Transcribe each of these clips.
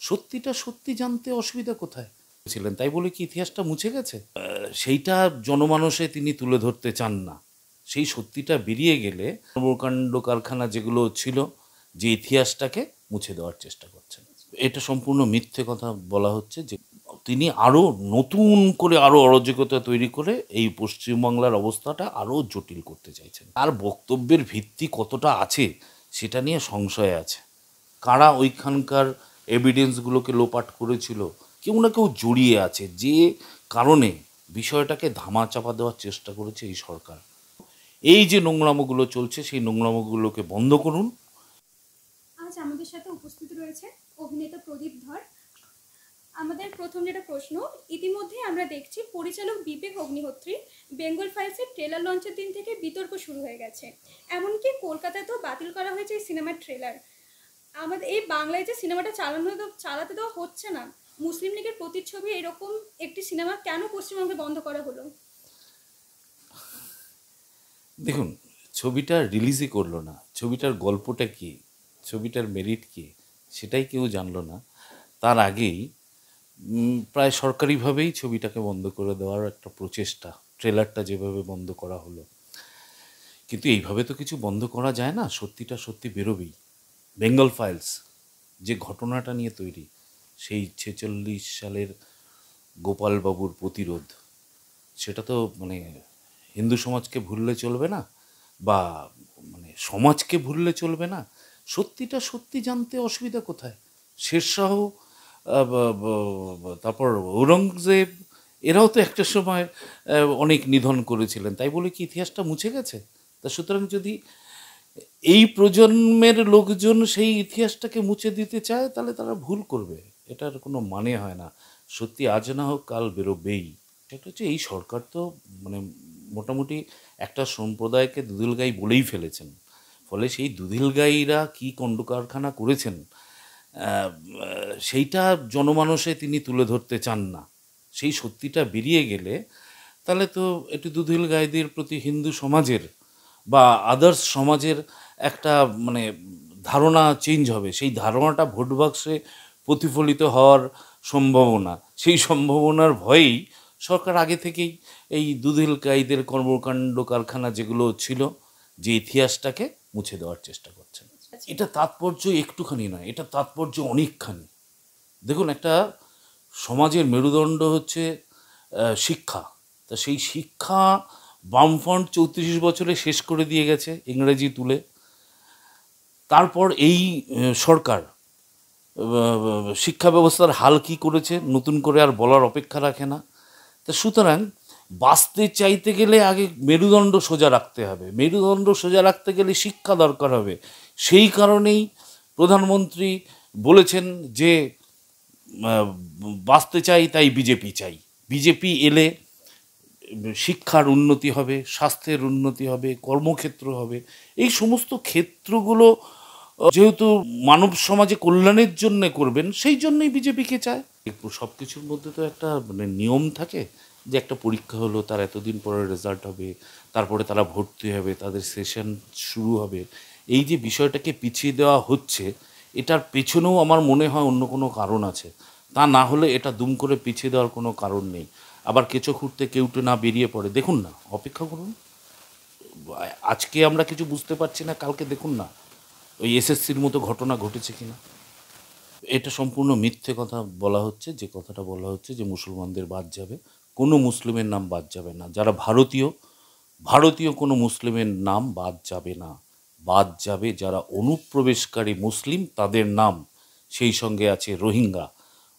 সত্যিটা সত্যি জানতে অসুবিধা কোথায় ছিলেন, তাই বলে কি ইতিহাসটা মুছে গেছে? সেইটা জনমানসে তিনি তুলে ধরতে চান না। সেই সত্যিটা বেরিয়ে গেলে কর্মকাণ্ড কারখানা যেগুলো ছিল, যে ইতিহাসটাকে মুছে দেওয়ার চেষ্টা করছেন। এটা সম্পূর্ণ মিথ্যে কথা বলা হচ্ছে যে তিনি আরও নতুন করে আরও অরাজকতা তৈরি করে এই পশ্চিমবাংলার অবস্থাটা আরও জটিল করতে চাইছেন। তার বক্তব্যের ভিত্তি কতটা আছে সেটা নিয়ে সংশয় আছে। কারা ওইখানকার এভিডেন্সগুলোকে লোপাট করেছিল, কেউ না কেউ জড়িয়ে আছে, যে কারণে বিষয়টাকে ধামাচাপা দেওয়ার চেষ্টা করেছে এই সরকার। এই যে নোংরামোগুলো চলছে, সেই নোংরামোগুলোকে বন্ধ করুন। আজ আমাদের সাথে উপস্থিত রয়েছে অভিনেতা প্রদীপ ধর। আমাদের প্রথম যেটা প্রশ্ন, ইতিমধ্যে আমরা দেখছি পরিচালক বিবেক অগ্নিহোত্রী বেঙ্গল ফাইলসের ট্রেলার লঞ্চের দিন থেকে বিতর্ক শুরু হয়ে গেছে। এমনকি কলকাতাতেও বাতিল করা হয়েছে এই সিনেমার ট্রেলার। আমাদের এই বাংলায় যে সিনেমাটা চালাতে দেওয়া হচ্ছে না, মুসলিম লীগের প্রতিচ্ছবি এরকম একটি সিনেমা কেন পশ্চিমবঙ্গে বন্ধ করা হলো? দেখুন, ছবিটা রিলিজই করলো না, ছবিটার গল্পটা কী, ছবিটার মেরিট কী সেটাই কেউ জানলো না। তার আগেই প্রায় সরকারিভাবেই ছবিটাকে বন্ধ করে দেওয়ার একটা প্রচেষ্টা, ট্রেলারটা যেভাবে বন্ধ করা হলো। কিন্তু এইভাবে তো কিছু বন্ধ করা যায় না, সত্যিটা সত্যি বেরোবেই। বেঙ্গল ফাইলস যে ঘটনাটা নিয়ে তৈরি, সেই 46 সালের গোপালবাবুর প্রতিরোধ, সেটা তো হিন্দু সমাজকে ভুললে চলবে না, বা সমাজকে ভুললে চলবে না। সত্যিটা সত্যি জানতে অসুবিধা কোথায়? শেরশাহ, তারপর ঔরঙ্গজেব, এরাও তো একটা সময় অনেক নিধন করেছিলেন, তাই বলে কি ইতিহাসটা মুছে গেছে? তা সুতরাং যদি এই প্রজন্মের লোকজন সেই ইতিহাসটাকে মুছে দিতে চায়, তাহলে তারা ভুল করবে, এটার কোনো মানে হয় না। সত্যি আজ না হোক কাল বেরোবেই। সেটা হচ্ছে এই সরকার তো মোটামুটি একটা সম্প্রদায়কে দুধিল গাই বলেই ফেলেছেন। ফলে সেই দুধিল গাইরা কী কারখানা করেছেন সেইটা জনমানসে তিনি তুলে ধরতে চান না। সেই সত্যিটা বেরিয়ে গেলে তাহলে তো একটু দুধিল গাইদের প্রতি হিন্দু সমাজের বা আদার্স সমাজের একটা ধারণা চেঞ্জ হবে। সেই ধারণাটা ভোট বাক্সে প্রতিফলিত হওয়ার সম্ভাবনা, সেই সম্ভাবনার ভয়েই সরকার আগে থেকেই এই দুধিল গাইদের কর্মকাণ্ড কারখানা যেগুলো ছিল, যে ইতিহাসটাকে মুছে দেওয়ার চেষ্টা করছেন। এটা তাৎপর্য একটুখানি নয়, এটা তাৎপর্য অনেকখানি। দেখুন, একটা সমাজের মেরুদণ্ড হচ্ছে শিক্ষা। তা সেই শিক্ষা বামফ্রন্ট 34 বছরে শেষ করে দিয়ে গেছে ইংরেজি তুলে। তারপর এই সরকার শিক্ষা ব্যবস্থার হাল কী করেছে নতুন করে আর বলার অপেক্ষা রাখে না। তা সুতরাং বাঁচতে চাইতে গেলে আগে মেরুদণ্ড সোজা রাখতে হবে, মেরুদণ্ড সোজা রাখতে গেলে শিক্ষা দরকার হবে। সেই কারণেই প্রধানমন্ত্রী বলেছেন যে বাঁচতে চাই তাই বিজেপি চাই, বিজেপি এলে শিক্ষার উন্নতি হবে, স্বাস্থ্যের উন্নতি হবে, কর্মক্ষেত্র হবে। এই সমস্ত ক্ষেত্রগুলো যেহেতু মানব সমাজে কল্যাণের জন্য করবেন, সেই জন্যই বিজেপিকে চায়। সব কিছুর মধ্যে তো একটা নিয়ম থাকে, যে একটা পরীক্ষা হলো, তার এতদিন পরে রেজাল্ট হবে, তারপরে তারা ভর্তি হবে, তাদের সেশন শুরু হবে। এই যে বিষয়টাকে পিছিয়ে দেওয়া হচ্ছে, এটার পেছনেও আমার মনে হয় অন্য কোনো কারণ আছে। তা না হলে এটা দুম করে পিছিয়ে দেওয়ার কোনো কারণ নেই। আবার কেঁচো খুঁড়তে কেউটে না বেরিয়ে পড়ে। দেখুন না, অপেক্ষা করুন। আজকে আমরা কিছু বুঝতে পারছি না, কালকে দেখুন না ওই এসএসসির মতো ঘটনা ঘটেছে কিনা। এটা সম্পূর্ণ মিথ্যে কথা বলা হচ্ছে, যে কথাটা বলা হচ্ছে যে মুসলমানদের বাদ যাবে। কোনো মুসলিমের নাম বাদ যাবে না। যারা ভারতীয় কোনো মুসলিমের নাম বাদ যাবে না। বাদ যাবে যারা অনুপ্রবেশকারী মুসলিম, তাদের নাম। সেই সঙ্গে আছে রোহিঙ্গা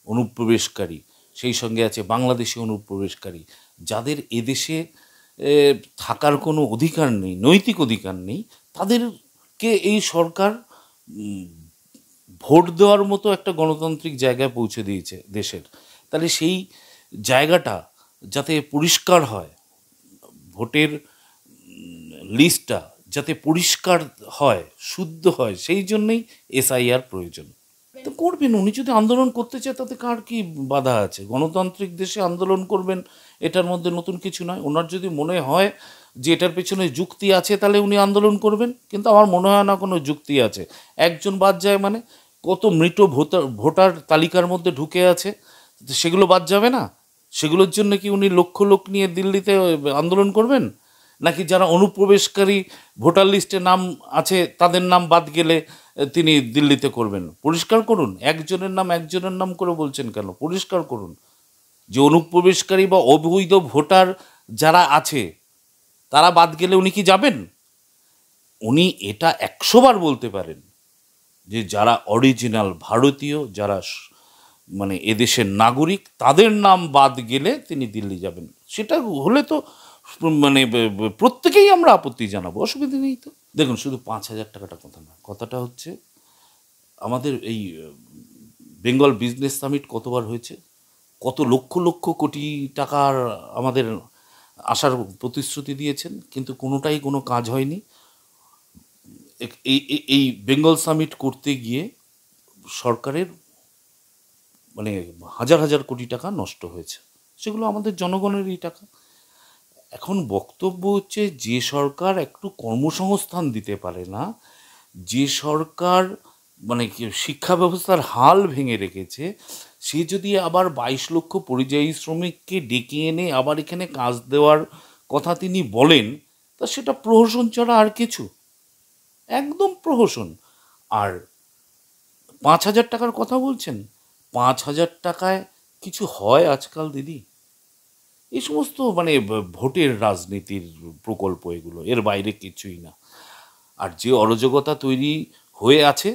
অনুপ্রবেশকারী, সেই সঙ্গে আছে বাংলাদেশি অনুপ্রবেশকারী, যাদের এদেশে থাকার কোনো অধিকার নেই, নৈতিক অধিকার নেই, তাদেরকে এই সরকার ভোট দেওয়ার মতো একটা গণতান্ত্রিক জায়গায় পৌঁছে দিয়েছে দেশের। তাহলে সেই জায়গাটা যাতে পরিষ্কার হয়, ভোটের লিস্টটা যাতে পরিষ্কার হয়, শুদ্ধ হয়, সেই জন্যই এসআইআর প্রয়োজন। তো করবেন, উনি যদি আন্দোলন করতে চায় তাতে কার কি বাধা আছে? গণতান্ত্রিক দেশে আন্দোলন করবেন, এটার মধ্যে নতুন কিছু নয়। ওনার যদি মনে হয় যে এটার পেছনে যুক্তি আছে, তাহলে উনি আন্দোলন করবেন, কিন্তু আমার মনে হয় না কোনো যুক্তি আছে। একজন বাদ যায় মানে কত মৃত ভোটার তালিকার মধ্যে ঢুকে আছে, সেগুলো বাদ যাবে না? সেগুলোর জন্য কি উনি লক্ষ লোক নিয়ে দিল্লিতে আন্দোলন করবেন? নাকি যারা অনুপ্রবেশকারী ভোটার লিস্টে নাম আছে তাদের নাম বাদ গেলে তিনি দিল্লিতে করবেন? পরিষ্কার করুন, একজনের নাম করে বলছেন কেন? পরিষ্কার করুন যে অনুপ্রবেশকারী বা অবৈধ ভোটার যারা আছে তারা বাদ গেলে উনি কি যাবেন? উনি এটা 100 বার বলতে পারেন যে যারা অরিজিনাল ভারতীয়, যারা মানে এদেশের নাগরিক, তাদের নাম বাদ গেলে তিনি দিল্লি যাবেন। সেটা হলে তো মানে প্রত্যেকেই আমরা আপত্তি জানাবো, অসুবিধা নেই তো। দেখুন, শুধু 5,000 টাকাটা কথা না, কথাটা হচ্ছে আমাদের এই বেঙ্গল বিজনেস সামিট কতবার হয়েছে, কত লক্ষ লক্ষ কোটি টাকার আমাদের আসার প্রতিশ্রুতি দিয়েছেন, কিন্তু কোনোটাই কোনো কাজ হয়নি। এই বেঙ্গল সামিট করতে গিয়ে সরকারের মানে হাজার হাজার কোটি টাকা নষ্ট হয়েছে, সেগুলো আমাদের জনগণেরই টাকা। এখন বক্তব্য হচ্ছে, যে সরকার একটু কর্মসংস্থান দিতে পারে না, যে সরকার মানে শিক্ষা ব্যবস্থার হাল ভেঙে রেখেছে, সে যদি আবার 22 লক্ষ পরিযায়ী শ্রমিককে ডেকে এনে আবার এখানে কাজ দেওয়ার কথা তিনি বলেন, তা সেটা প্রহসন ছাড়া আর কিছু, একদম প্রহসন। আর 5,000 টাকার কথা বলছেন, 5,000 টাকায় কিছু হয় আজকাল দিদি? এই সমস্ত মানে ভোটের রাজনীতির প্রকল্প এগুলো, এর বাইরে কিছুই না। আর যে অরাজকতা তৈরি হয়ে আছে,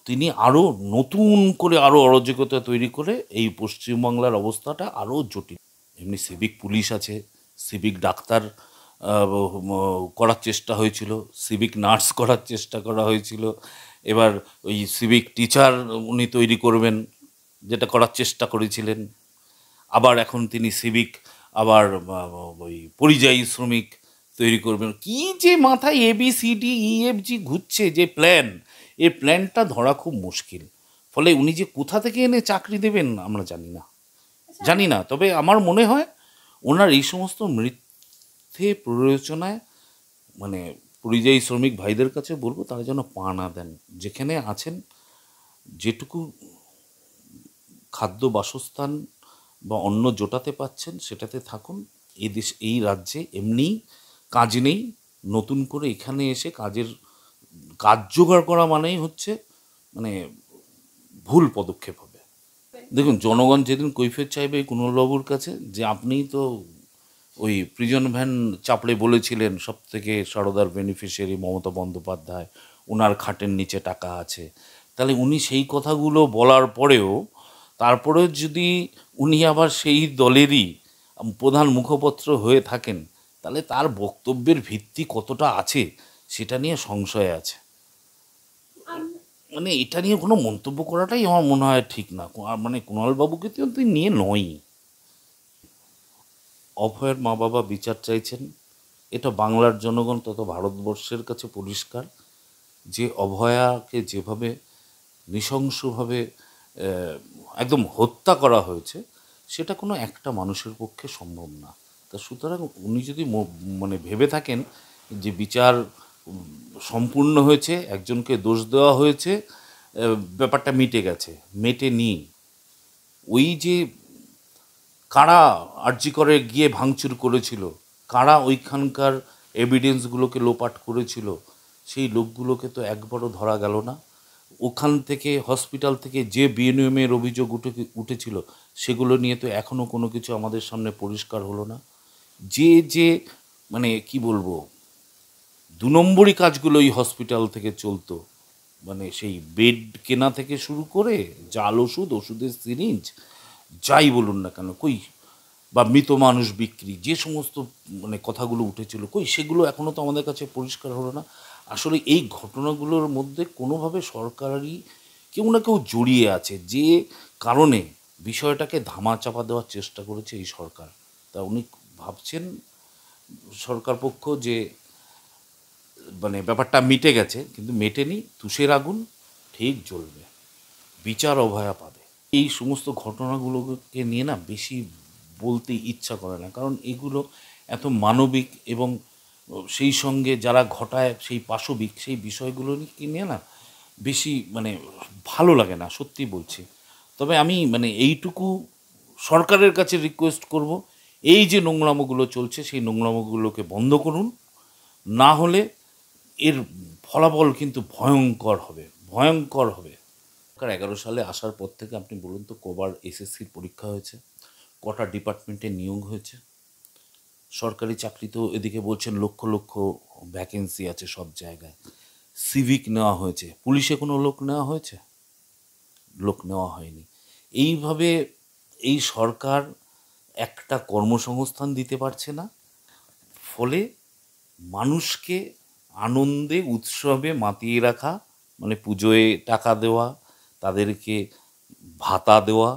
তিনি আরও নতুন করে আরও অরাজকতা তৈরি করে এই পশ্চিমবাংলার অবস্থাটা আরও জটিল। এমনি সিভিক পুলিশ আছে, সিভিক ডাক্তার করার চেষ্টা হয়েছিল, সিভিক নার্স করার চেষ্টা করা হয়েছিল, এবার ওই সিভিক টিচার উনি তৈরি করবেন, যেটা করার চেষ্টা করেছিলেন। আবার এখন তিনি সিভিক, আবার ওই পরিযায়ী শ্রমিক তৈরি করবেন। কি যে মাথায় ABCDEFG ঘুরছে যে প্ল্যান, এই প্ল্যানটা ধরা খুব মুশকিল। ফলে উনি যে কোথা থেকে এনে চাকরি দেবেন আমরা জানি না। তবে আমার মনে হয় ওনার এই সমস্ত মিথ্যে প্ররোচনায় মানে পরিযায়ী শ্রমিক ভাইদের কাছে বলবো, তারা যেন পা না দেন। যেখানে আছেন, যেটুকু খাদ্য বাসস্থান বা অন্য জোটাতে পাচ্ছেন সেটাতে থাকুন। এই রাজ্যে এমনিই কাজ নেই, নতুন করে এখানে এসে কাজ জোগাড় করা মানেই হচ্ছে মানে ভুল পদক্ষেপ হবে। দেখুন, জনগণ যেদিন কৈফিয়ত চাইবে এই কুণালবাবুর কাছে, যে আপনিই তো ওই প্রিজন ভ্যান চাপড়ে বলেছিলেন সব থেকে সারদার বেনিফিশিয়ারি মমতা বন্দ্যোপাধ্যায়, ওনার খাটের নিচে টাকা আছে, তাহলে উনি সেই কথাগুলো বলার পরেও, তারপরেও যদি উনি আবার সেই দলেরই প্রধান মুখপত্র হয়ে থাকেন, তাহলে তার বক্তব্যের ভিত্তি কতটা আছে সেটা নিয়ে সংশয় আছে। মানে এটা নিয়ে কোনো মন্তব্য করাটাই আমার মনে হয় ঠিক না। মানে কুণালবাবুকে তো নিয়ে নয়। অভয়ের মা বাবা বিচার চাইছেন, এটা বাংলার জনগণ তত ভারতবর্ষের কাছে পরিষ্কার যে অভয়াকে যেভাবে নৃশংসভাবে একদম হত্যা করা হয়েছে, সেটা কোনো একটা মানুষের পক্ষে সম্ভব না। তা সুতরাং উনি যদি মানে ভেবে থাকেন যে বিচার সম্পূর্ণ হয়েছে, একজনকে দোষ দেওয়া হয়েছে, ব্যাপারটা মিটে গেছে, মেটেনি। ওই যে কারা আরজি করে গিয়ে ভাঙচুর করেছিল, কারা ওইখানকার এভিডেন্সগুলোকে লোপাট করেছিল, সেই লোকগুলোকে তো একবারও ধরা গেল না। ওখান থেকে হসপিটাল থেকে যে বিএনএমের অভিযোগ উঠেছিল, সেগুলো নিয়ে তো এখনও কোনো কিছু আমাদের সামনে পরিষ্কার হলো না। যে মানে কি বলবো, 2 নম্বরই কাজগুলো এই হসপিটাল থেকে চলতো, মানে সেই বেড কেনা থেকে শুরু করে জাল ওষুধের সিরিঞ্জ, যাই বলুন না কেন, কই বা মৃত মানুষ বিক্রি, যে সমস্ত মানে কথাগুলো উঠেছিল, কই সেগুলো এখনও তো আমাদের কাছে পরিষ্কার হলো না। আসলে এই ঘটনাগুলোর মধ্যে কোনোভাবে সরকারি কেউ না কেউ জড়িয়ে আছে, যে কারণে বিষয়টাকে ধামাচাপা দেওয়ার চেষ্টা করেছে এই সরকার। তা উনি ভাবছেন সরকার পক্ষ যে মানে ব্যাপারটা মিটে গেছে, কিন্তু মেটেনি। তুষের আগুন ঠিক জ্বলবে, বিচার অভয়া পাবে। এই সমস্ত ঘটনাগুলোকে নিয়ে না বেশি বলতে ইচ্ছা করে না, কারণ এগুলো এত মানবিক এবং সেই সঙ্গে যারা ঘটায় সেই পাশবিক, সেই বিষয়গুলো নিয়ে না বেশি মানে ভালো লাগে না, সত্যি বলছি। তবে আমি মানে এইটুকু সরকারের কাছে রিকোয়েস্ট করব, এই যে নোংরামোগুলো চলছে সেই নোংরামোগুলোকে বন্ধ করুন, না হলে এর ফলাফল কিন্তু ভয়ঙ্কর হবে, ভয়ঙ্কর হবে। 2011 সালে আসার পর থেকে আপনি বলুন তো কবার এসএসসির পরীক্ষা হয়েছে, কটা ডিপার্টমেন্টে নিয়োগ হয়েছে? সরকারি চাকরি তো এদিকে বলছেন লক্ষ লক্ষ ভ্যাকেন্সি আছে সব জায়গায়, সিভিক নেওয়া হয়েছে, পুলিশে কোনো লোক নেওয়া হয়েছে? লোক নেওয়া হয়নি। এইভাবে এই সরকার একটা কর্মসংস্থান দিতে পারছে না, ফলে মানুষকে আনন্দে উৎসবে মাতিয়ে রাখা, মানে পুজোয় টাকা দেওয়া, তাদেরকে ভাতা দেওয়া,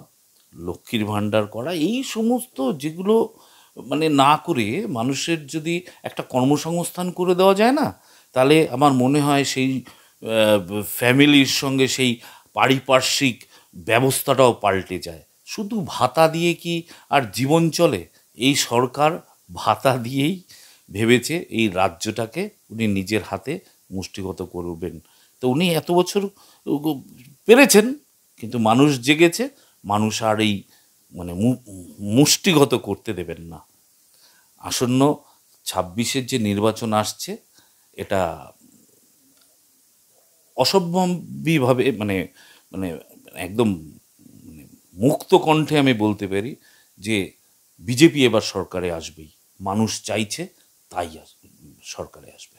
লক্ষ্মীর ভাণ্ডার করা, এই সমস্ত যেগুলো মানে না করে মানুষের যদি একটা কর্মসংস্থান করে দেওয়া যায় না, তাহলে আমার মনে হয় সেই ফ্যামিলির সঙ্গে সেই পারিপার্শ্বিক ব্যবস্থাটাও পাল্টে যায়। শুধু ভাতা দিয়ে কি আর জীবন চলে? এই সরকার ভাতা দিয়েই ভেবেছে এই রাজ্যটাকে উনি নিজের হাতে মুষ্টিগত করবেন। তো উনি এত বছর পেরেছেন, কিন্তু মানুষ জেগেছে, মানুষ আর এই মানে মুষ্টিগত করতে দেবেন না। আসন্ন 26-এর যে নির্বাচন আসছে, এটা অসম্ভবীভাবে মানে মানে একদম মানে মুক্ত কণ্ঠে আমি বলতে পারি যে বিজেপি এবার সরকারে আসবেই। মানুষ চাইছে, তাই সরকারে আসবে।